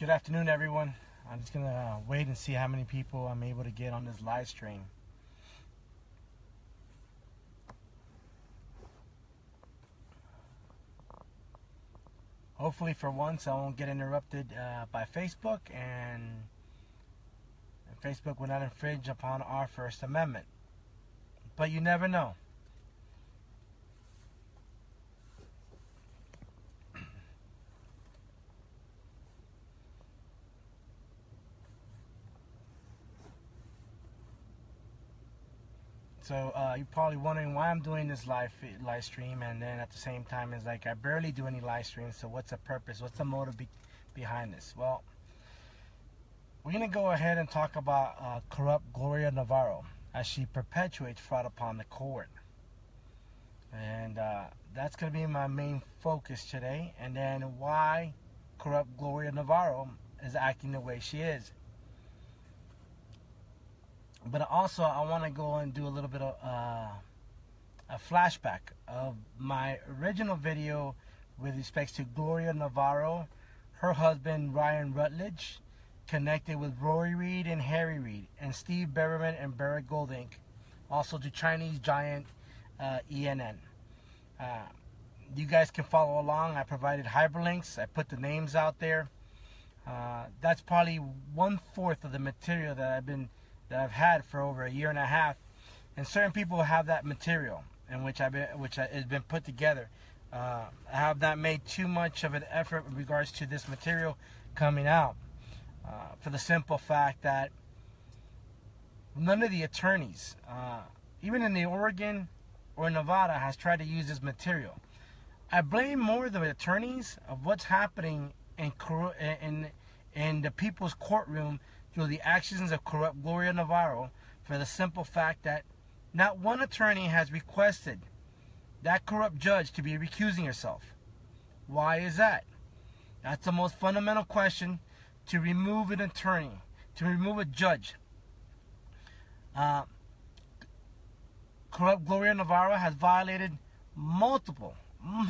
Good afternoon, everyone. I'm just going to wait and see how many people I'm able to get on this live stream. Hopefully for once I won't get interrupted by Facebook, and Facebook will not infringe upon our First Amendment. But you never know. So you're probably wondering why I'm doing this live stream, and then at the same time it's like I barely do any live streams. So what's the purpose? What's the motive behind this? Well, we're going to go ahead and talk about corrupt Gloria Navarro as she perpetuates fraud upon the court. And that's going to be my main focus today. And then why corrupt Gloria Navarro is acting the way she is. But also, I want to go and do a little bit of a flashback of my original video with respects to Gloria Navarro, her husband Ryan Rutledge, connected with Rory Reid and Harry Reid, and Steve Berberman and Barrett Gold Inc., also to Chinese giant ENN. You guys can follow along. I provided hyperlinks. I put the names out there. That's probably 1/4 of the material that I've had for over a year and a half, and certain people have that material in which has been put together. I have not made too much of an effort in regards to this material coming out, for the simple fact that none of the attorneys, even in the Oregon or Nevada, has tried to use this material. I blame more the attorneys of what's happening in the people's courtroom through the actions of corrupt Gloria Navarro, for the simple fact that not one attorney has requested that corrupt judge to be recusing herself. Why is that? That's the most fundamental question, to remove an attorney, to remove a judge. Corrupt Gloria Navarro has violated multiple of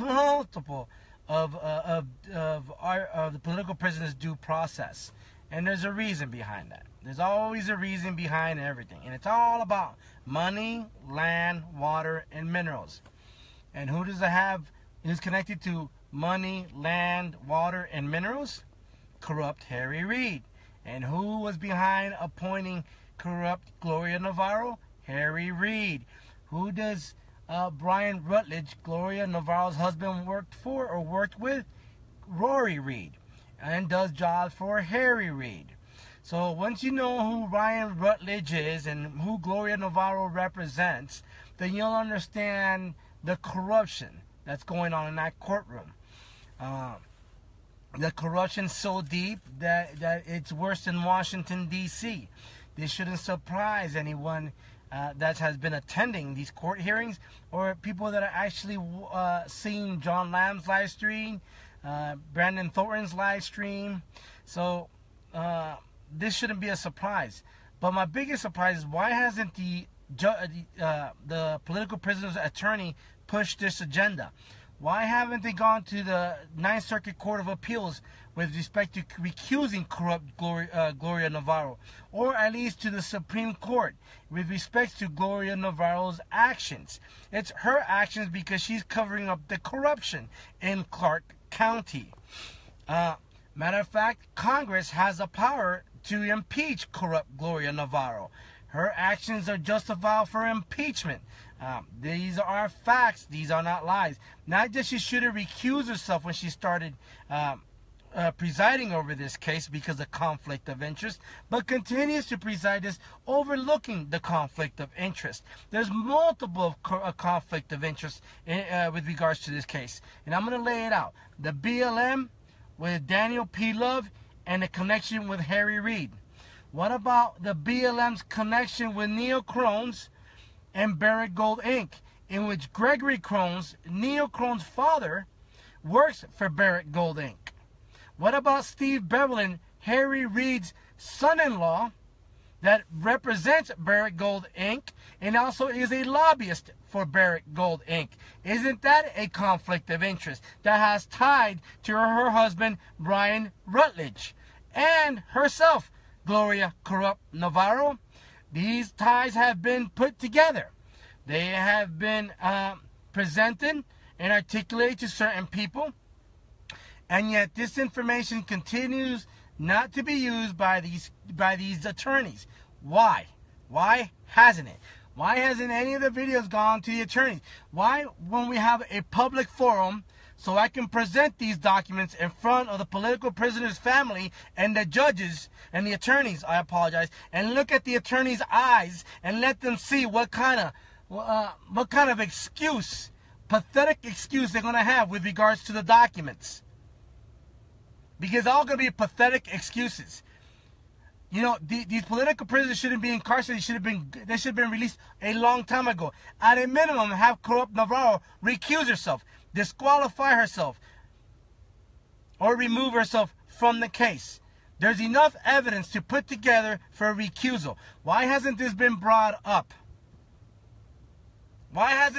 the political prisoners' due process. And there's a reason behind that. There's always a reason behind everything. And it's all about money, land, water, and minerals. And who does it have who's connected to money, land, water, and minerals? Corrupt Harry Reid. And who was behind appointing corrupt Gloria Navarro? Harry Reid. Who does Brian Rutledge, Gloria Navarro's husband, worked for or worked with? Rory Reid. And does jobs for Harry Reid. So once you know who Ryan Rutledge is and who Gloria Navarro represents, then you'll understand the corruption that's going on in that courtroom. The corruption's so deep that it's worse than Washington, D.C. This shouldn't surprise anyone that has been attending these court hearings, or people that are actually seeing John Lamb's live stream, Brandon Thornton's live stream. So this shouldn't be a surprise. But my biggest surprise is, why hasn't the political prisoners' attorney pushed this agenda? Why haven't they gone to the Ninth Circuit Court of Appeals with respect to recusing corrupt Gloria Navarro, or at least to the Supreme Court with respect to Gloria Navarro's actions? It's her actions because she's covering up the corruption in Clark County. Matter of fact, Congress has the power to impeach corrupt Gloria Navarro. Her actions are justified for impeachment. These are facts. These are not lies. Not that she should have recused herself when she started presiding over this case because of conflict of interest, but continues to preside this, overlooking the conflict of interest. There's multiple conflict of interest with regards to this case, and I'm going to lay it out. The BLM with Daniel P. Love and the connection with Harry Reid. What about the BLM's connection with Neil Crones and Barrett Gold Inc., in which Gregory Crones, Neil Crones' father, works for Barrett Gold Inc.? What about Steve Berberman, Harry Reid's son-in-law, that represents Barrett Gold Inc. and also is a lobbyist for Barrett Gold Inc.? Isn't that a conflict of interest that has tied to her husband, Brian Rutledge? and herself, Gloria Corrupt Navarro. These ties have been put together. They have been presented and articulated to certain people, and yet this information continues not to be used by these attorneys. Why? Why hasn't it? Why hasn't any of the videos gone to the attorneys? Why, when we have a public forum so I can present these documents in front of the political prisoner's family and the judges and the attorneys, I apologize, and look at the attorney's eyes and let them see what kind of excuse, pathetic excuse they're going to have with regards to the documents? Because all going to be pathetic excuses. You know, these political prisoners shouldn't be incarcerated. They should have been released a long time ago. At a minimum, have Corrupt Navarro recuse herself, disqualify herself, or remove herself from the case. There's enough evidence to put together for a recusal. Why hasn't this been brought up? Why has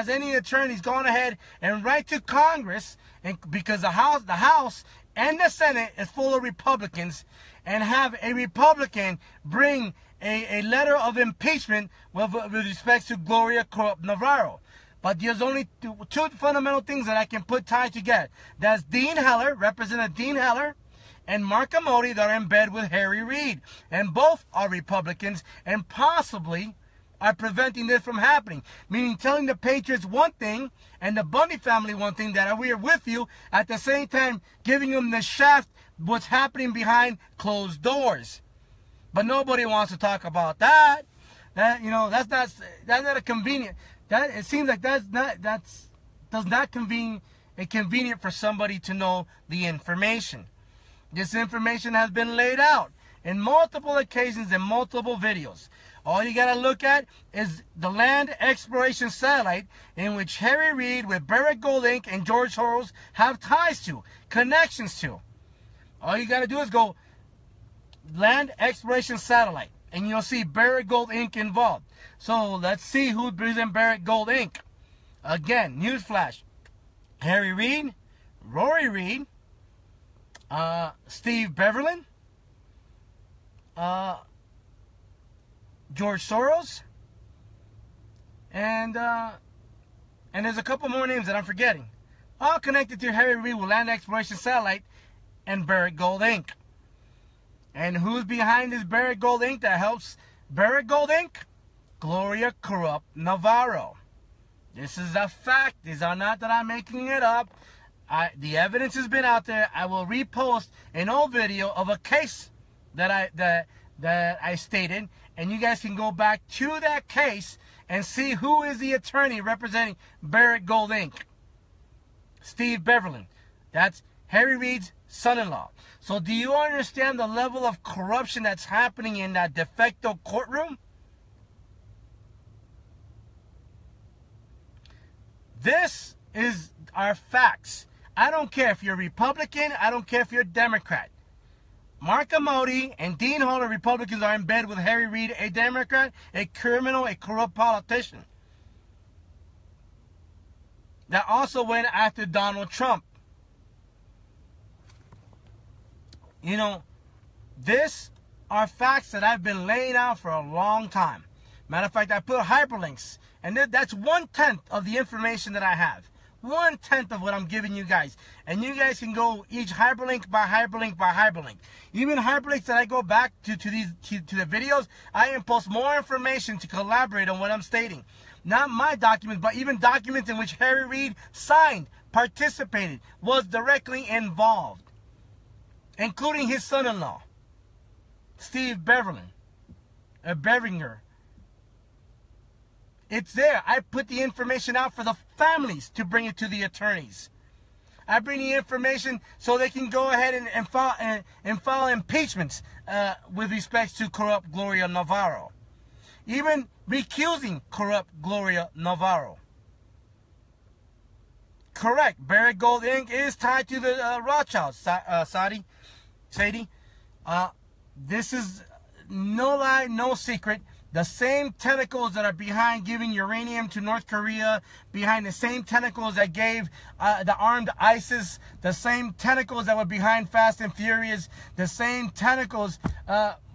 any attorneys gone ahead and write to Congress, and because the House and the Senate is full of Republicans, and have a Republican bring a letter of impeachment with respect to Gloria Corrupt Navarro? But there's only two fundamental things that I can put tied together. That's Dean Heller, Representative Dean Heller, and Mark Amoti, that are in bed with Harry Reid. And both are Republicans and possibly are preventing this from happening. Meaning telling the Patriots one thing and the Bundy family one thing, that we are with you, at the same time giving them the shaft what's happening behind closed doors. But nobody wants to talk about that. That's not a convenient. It seems like does not convenient for somebody to know the information. This information has been laid out in multiple occasions in multiple videos. All you got to look at is the land exploration satellite, in which Harry Reid with Barrick Gold Inc. and George Soros have ties to, connections to. All you got to do is go land exploration satellite, and you'll see Barrick Gold Inc. involved. So let's see who's in Barrick Gold Inc. Again, newsflash: Harry Reid, Rory Reid, Steve Beverlin, George Soros, and there's a couple more names that I'm forgetting. All connected to Harry Reid with land exploration satellite and Barrick Gold Inc. And who's behind this Barrick Gold Inc. that helps Barrick Gold Inc.? Gloria Corrupt Navarro. This is a fact. These are not that I'm making it up. The evidence has been out there. I will repost an old video of a case that I stated, and you guys can go back to that case and see who is the attorney representing Barrick Gold Inc. Steve Beverlin. That's Harry Reid's son-in-law. So do you understand the level of corruption that's happening in that de facto courtroom? This is our facts. I don't care if you're Republican. I don't care if you're Democrat. Mark Amoti and Dean Heller, Republicans, are in bed with Harry Reid, a Democrat, a criminal, a corrupt politician that also went after Donald Trump. You know, this are facts that I've been laying out for a long time. Matter of fact, I put hyperlinks, and that's 1/10 of the information that I have. 1/10 of what I'm giving you guys. And you guys can go each hyperlink by hyperlink by hyperlink. Even hyperlinks that I go back to the videos, I post more information to collaborate on what I'm stating. Not my documents, but even documents in which Harry Reid signed, participated, was directly involved. Including his son-in-law, Steve Beverlin, Bevinger. It's there. I put the information out for the families to bring it to the attorneys. I bring the information so they can go ahead and file impeachments with respect to corrupt Gloria Navarro. Even recusing corrupt Gloria Navarro. Correct. Barrick Gold Inc. is tied to the Rothschilds, Sadie. This is no lie, no secret. The same tentacles that are behind giving uranium to North Korea, behind the same tentacles that gave the armed ISIS, the same tentacles that were behind Fast and Furious, the same tentacles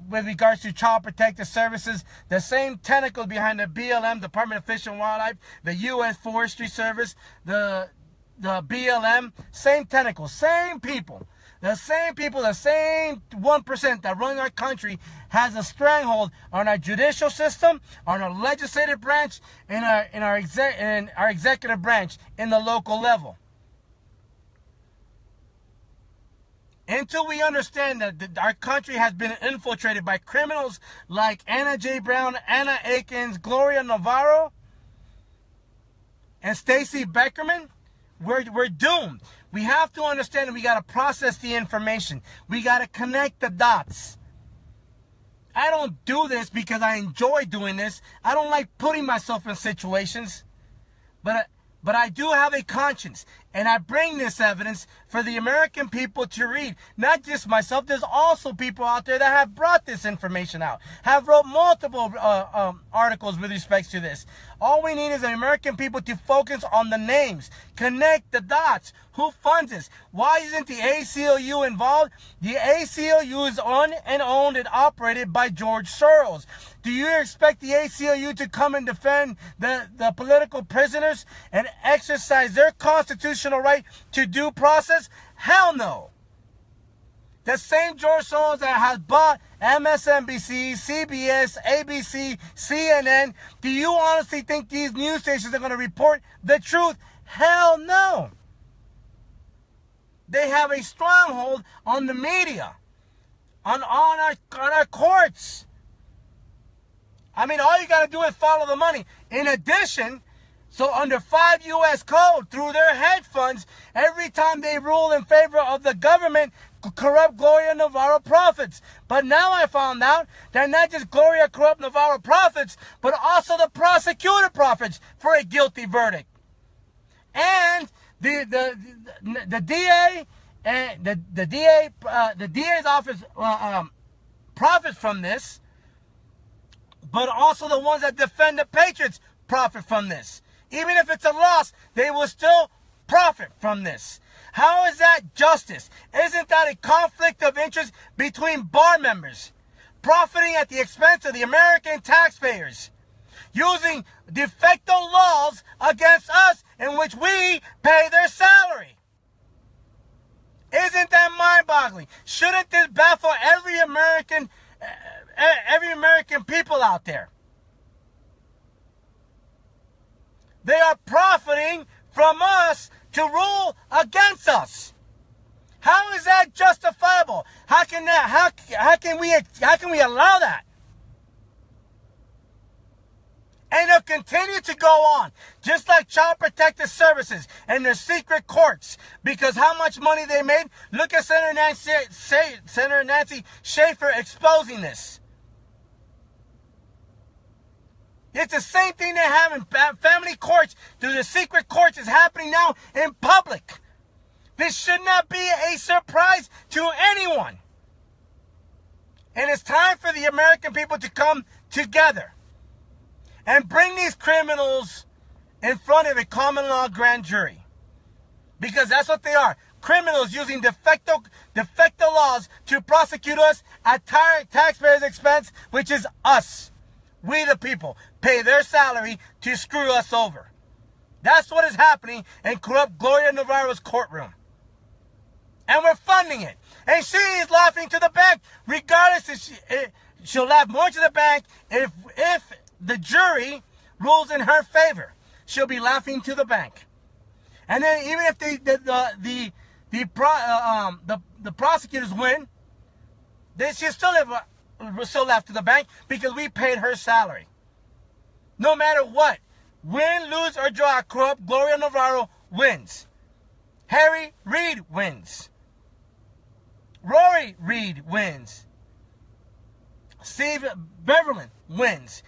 with regards to Child Protective Services, the same tentacles behind the BLM, Department of Fish and Wildlife, the U.S. Forestry Service, the BLM, same tentacles, same people. The same people, the same 1% that run our country has a stranglehold on our judicial system, on our legislative branch, and our executive branch in the local level. Until we understand that our country has been infiltrated by criminals like Anna J. Brown, Anna Akins, Gloria Navarro, and Stacey Beckerman, we're doomed. We have to understand that we got to process the information. We got to connect the dots. I don't do this because I enjoy doing this. I don't like putting myself in situations. But I do have a conscience. And I bring this evidence for the American people to read. Not just myself. There's also people out there that have brought this information out. Have wrote multiple articles with respect to this. All we need is the American people to focus on the names. Connect the dots. Who funds this? Why isn't the ACLU involved? The ACLU is owned and operated by George Soros. Do you expect the ACLU to come and defend the political prisoners and exercise their constitutional right to due process? Hell no. The same George Soros that has bought MSNBC, CBS, ABC, CNN, do you honestly think these news stations are going to report the truth? Hell no. They have a stronghold on the media, on our courts. I mean, all you got to do is follow the money. In addition, so under 5 U.S. code, through their hedge funds, every time they rule in favor of the government, corrupt Gloria Navarro profits. But now I found out that not just Gloria corrupt Navarro profits, but also the prosecutor profits for a guilty verdict. And the DA and the DA's office profits from this, but also the ones that defend the Patriots profit from this. Even if it's a loss, they will still profit from this. How is that justice? Isn't that a conflict of interest between bar members, profiting at the expense of the American taxpayers, using de facto laws against us in which we pay their salary? Isn't that mind-boggling? Shouldn't this baffle every American people out there? They are profiting from us to rule against us. How is that justifiable? How can we allow that? And they'll continue to go on, just like Child Protective Services and their secret courts, because how much money they made. Look at Senator Nancy Schaefer exposing this. It's the same thing they have in family courts through the secret courts is happening now in public. This should not be a surprise to anyone. And it's time for the American people to come together and bring these criminals in front of a common law grand jury. Because that's what they are. Criminals using de facto laws to prosecute us at taxpayers' expense, which is us. We the people pay their salary to screw us over. That's what is happening in corrupt Gloria Navarro's courtroom. And we're funding it. And she is laughing to the bank. Regardless, she'll laugh more to the bank if the jury rules in her favor. She'll be laughing to the bank. And then even if the prosecutors win, then she'll still laugh to the bank because we paid her salary. No matter what, win, lose, or draw, corrupt Gloria Navarro wins. Harry Reid wins. Rory Reid wins. Steve Beverman wins.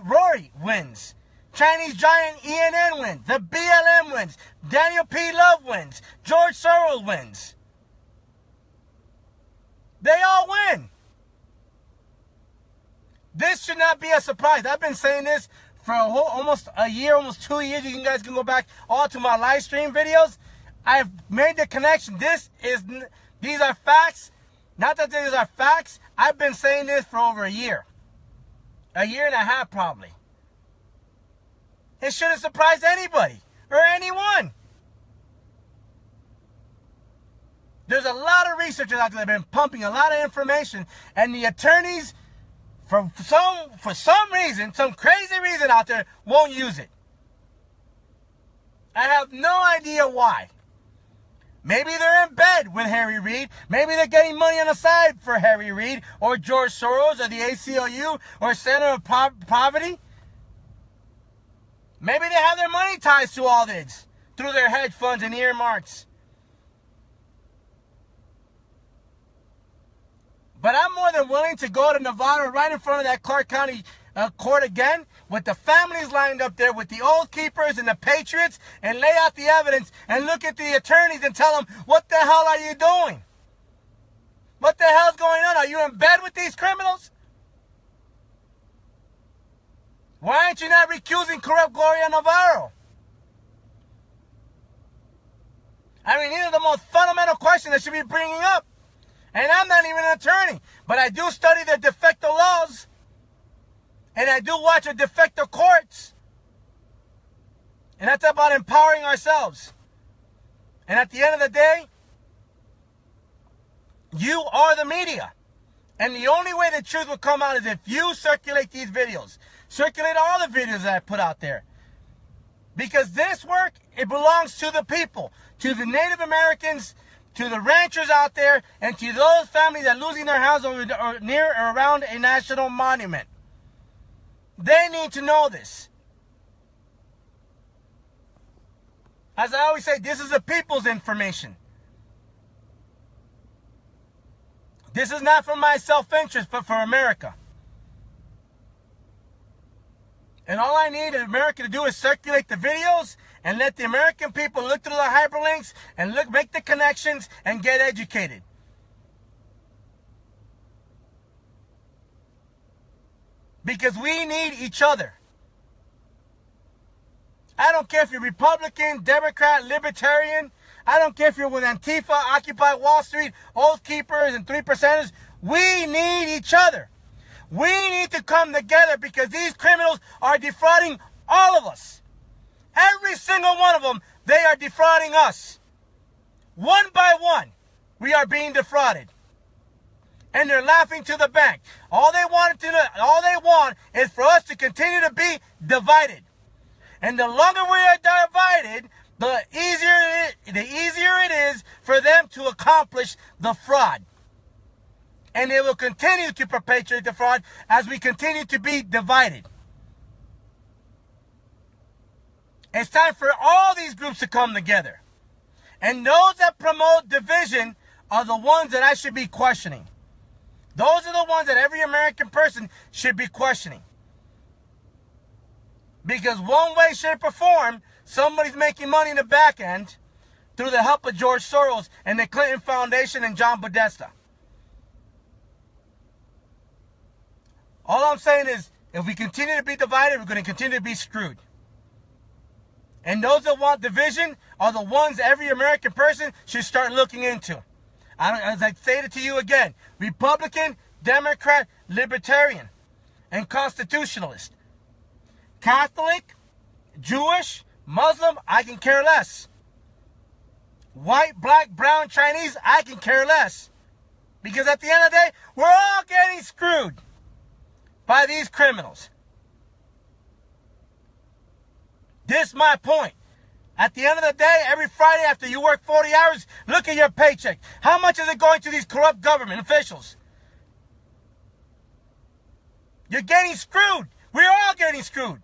Rory wins. Chinese giant ENN wins. The BLM wins. Daniel P. Love wins. George Soros wins. They all win. This should not be a surprise. I've been saying this for almost a year, almost 2 years. You guys can go back all to my live stream videos. I've made the connection. These are facts. Not that these are facts. I've been saying this for over a year. A year and a half, probably. It shouldn't surprise anybody or anyone. There's a lot of researchers out there that have been pumping a lot of information, and the attorneys, for some reason, some crazy reason out there, won't use it. I have no idea why. Maybe they're in bed with Harry Reid. Maybe they're getting money on the side for Harry Reid or George Soros or the ACLU or Center of Poverty. Maybe they have their money ties to all this through their hedge funds and earmarks. But I'm more than willing to go to Nevada right in front of that Clark County court again with the families lined up there with the Oath Keepers and the Patriots and lay out the evidence and look at the attorneys and tell them, what the hell are you doing? What the hell's going on? Are you in bed with these criminals? Why aren't you not recusing corrupt Gloria Navarro? I mean, these are the most fundamental questions that should be bringing up. And I'm not even an attorney, but I do study the de facto laws, and I do watch the de facto courts. And that's about empowering ourselves. And at the end of the day, you are the media. And the only way the truth will come out is if you circulate these videos. Circulate all the videos that I put out there. Because this work, it belongs to the people, to the Native Americans, to the ranchers out there, and to those families that are losing their house or near or around a national monument. They need to know this. As I always say, this is the people's information. This is not for my self-interest, but for America. And all I need America to do is circulate the videos and let the American people look through the hyperlinks and make the connections and get educated. Because we need each other. I don't care if you're Republican, Democrat, Libertarian. I don't care if you're with Antifa, Occupy Wall Street, Oath Keepers, and 3%ers. We need each other. We need to come together because these criminals are defrauding all of us. Every single one of them, they are defrauding us. One by one, we are being defrauded. And they're laughing to the bank. All they want is for us to continue to be divided. And the longer we are divided, the easier it is for them to accomplish the fraud. And they will continue to perpetuate the fraud as we continue to be divided. It's time for all these groups to come together. And those that promote division are the ones that I should be questioning. Those are the ones that every American person should be questioning. Because one way, shape, or form, somebody's making money in the back end through the help of George Soros and the Clinton Foundation and John Podesta. All I'm saying is, if we continue to be divided, we're going to continue to be screwed. And those that want division are the ones every American person should start looking into. As I say it to you again, Republican, Democrat, Libertarian, and Constitutionalist. Catholic, Jewish, Muslim, I can care less. White, black, brown, Chinese, I can care less. Because at the end of the day, we're all getting screwed by these criminals. This is my point. At the end of the day, every Friday after you work 40 hours, look at your paycheck. How much is it going to these corrupt government officials? You're getting screwed. We're all getting screwed.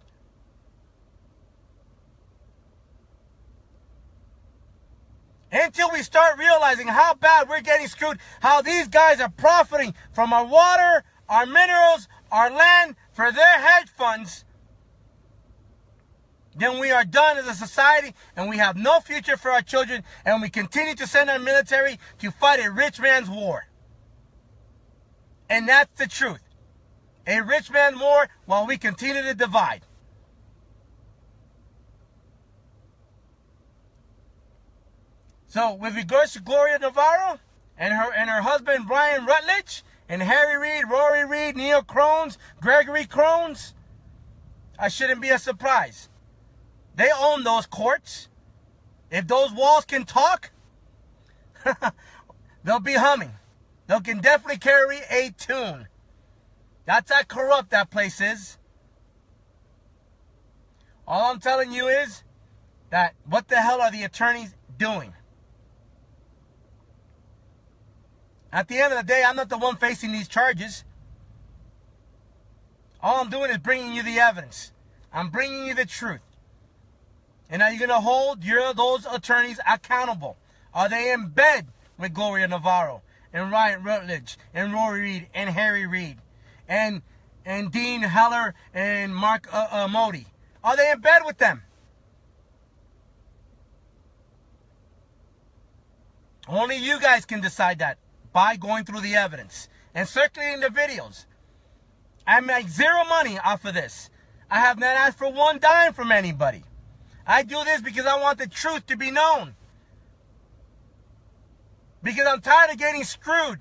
Until we start realizing how bad we're getting screwed, how these guys are profiting from our water, our minerals, our land for their hedge funds, then we are done as a society and we have no future for our children, and we continue to send our military to fight a rich man's war. And that's the truth. a rich man more while we continue to divide. So with regards to Gloria Navarro and her husband Brian Rutledge and Harry Reid, Rory Reid, Neil Crones, Gregory Crones, I shouldn't be a surprise. They own those courts. If those walls can talk, they'll be humming. They can definitely carry a tune. That's how corrupt that place is. All I'm telling you is that what the hell are the attorneys doing? At the end of the day, I'm not the one facing these charges. All I'm doing is bringing you the evidence. I'm bringing you the truth. And are you going to hold those attorneys accountable? Are they in bed with Gloria Navarro and Ryan Rutledge and Rory Reid and Harry Reid and Dean Heller and Mark Modi? Are they in bed with them? Only you guys can decide that by going through the evidence and circulating the videos. I make zero money off of this. I have not asked for one dime from anybody. I do this because I want the truth to be known. Because I'm tired of getting screwed.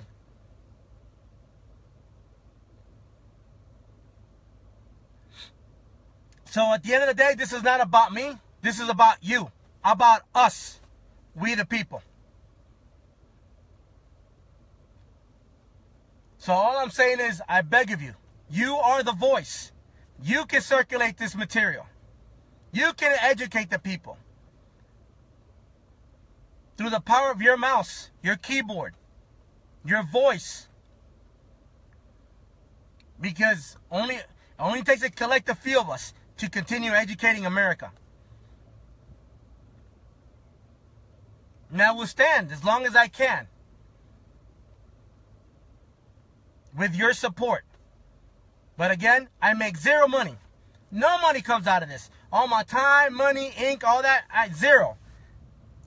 So at the end of the day, this is not about me. This is about you. About us. We the people. So all I'm saying is, I beg of you, you are the voice. You can circulate this material. You can educate the people. Through the power of your mouse, your keyboard, your voice. Because it only takes a collective few of us to continue educating America. And I will stand as long as I can. With your support. But again, I make zero money. No money comes out of this. All my time, money, ink, all that, zero.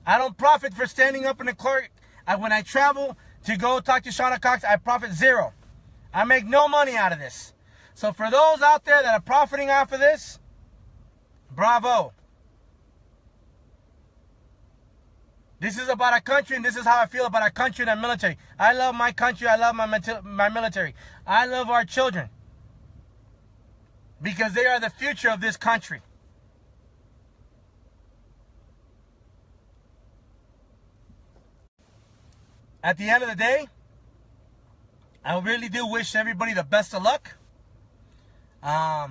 I don't profit for standing up in the court. When I travel to go talk to Shauna Cox, I profit zero. I make no money out of this. So for those out there that are profiting off of this, bravo. This is about our country, and this is how I feel about our country and our military. I love my country. I love my military. I love our children. Because they are the future of this country. At the end of the day, I really do wish everybody the best of luck. I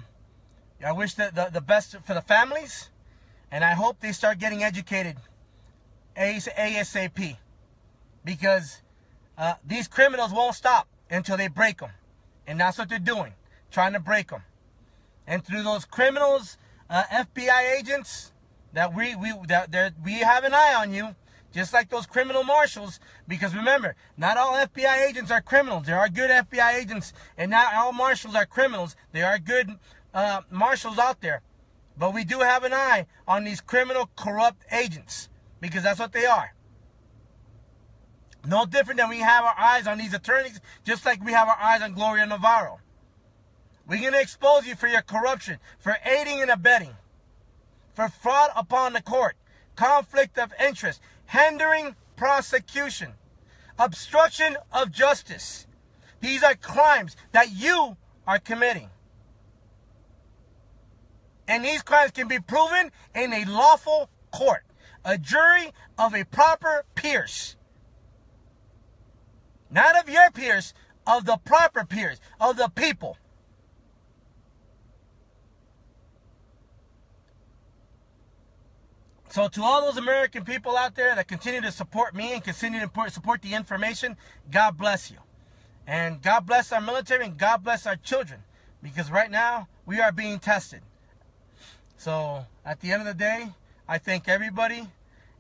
wish the best for the families. And I hope they start getting educated ASAP. Because these criminals won't stop until they break them. And that's what they're doing. Trying to break them. And through those criminals, FBI agents, that we have an eye on you. Just like those criminal marshals. Because remember, not all FBI agents are criminals. There are good FBI agents. And not all marshals are criminals. There are good marshals out there. But we do have an eye on these criminal, corrupt agents. Because that's what they are. No different than we have our eyes on these attorneys. Just like we have our eyes on Gloria Navarro. We're going to expose you for your corruption. For aiding and abetting. For fraud upon the court. Conflict of interest. Hindering prosecution. Obstruction of justice. These are crimes that you are committing. And these crimes can be proven in a lawful court. A jury of a proper peers. Not of your peers, of the proper peers, of the people. So to all those American people out there that continue to support me and continue to support the information, God bless you. And God bless our military and God bless our children. Because right now, we are being tested. So at the end of the day, I thank everybody.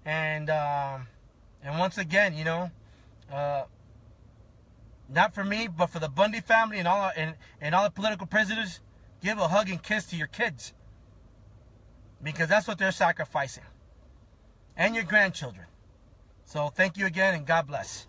And once again, you know, not for me, but for the Bundy family and all the political prisoners, give a hug and kiss to your kids. Because that's what they're sacrificing. And your grandchildren. So thank you again and God bless.